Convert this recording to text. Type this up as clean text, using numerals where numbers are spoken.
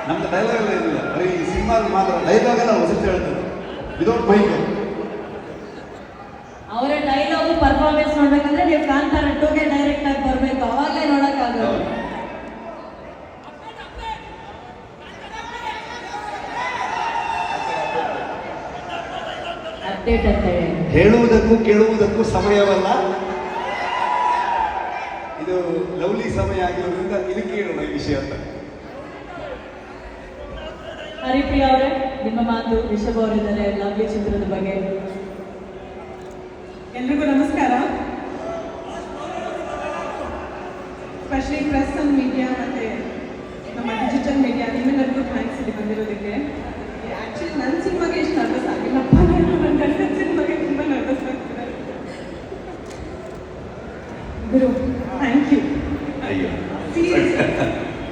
ನಮ್ದು ಡೈಲಾಗ್ ಎಲ್ಲ ಇರಲಿಲ್ಲ, ಬರೀ ಸಿನಿಮಾ ಮಾತ್ರ ಡೈಲಾಗ್ ಎಲ್ಲ ಹೊಸತು ಹೇಳ್ತಾರೆ ವಿದೌಟ್ ಮೈಕ್. ಅವರ ಡೈಲಾಗ್ ಪರ್ಫಾರ್ಮೆನ್ಸ್ ನೋಡ್ಬೇಕಂದ್ರೆ ನೀವು ಕಾಂತಾರ 2ಗೆ ಡೈರೆಕ್ಟ್ ಆಗಿ ಬರಬೇಕು, ಅವಾಗಲೇ ನೋಡಕ್ಕಾಗಲ್ಲ. ಅಪ್ಡೇಟ್ ಅಂತ ಹೇಳುವುದಕ್ಕೂ ಕೇಳುವುದಕ್ಕೂ ಸಮಯವಲ್ಲ, ಇದು ಲವ್ಲಿ ಸಮಯ ಆಗಿರೋದ್ರಿಂದ ಇದಕ್ಕೆ ಹೇಳೋಣ ಈ ವಿಷಯ ಅಂತ. ಹರಿಪ್ರಿಯ ಅವರೇ, ನಿಮ್ಮ ಮಾತು. ರಿಷಬ್ ಅವರಿದ್ದಾರೆ ಲವ್ಲಿ ಚಿತ್ರದ ಬಗ್ಗೆ. ಎಲ್ರಿಗೂ ನಮಸ್ಕಾರ. Specially press and media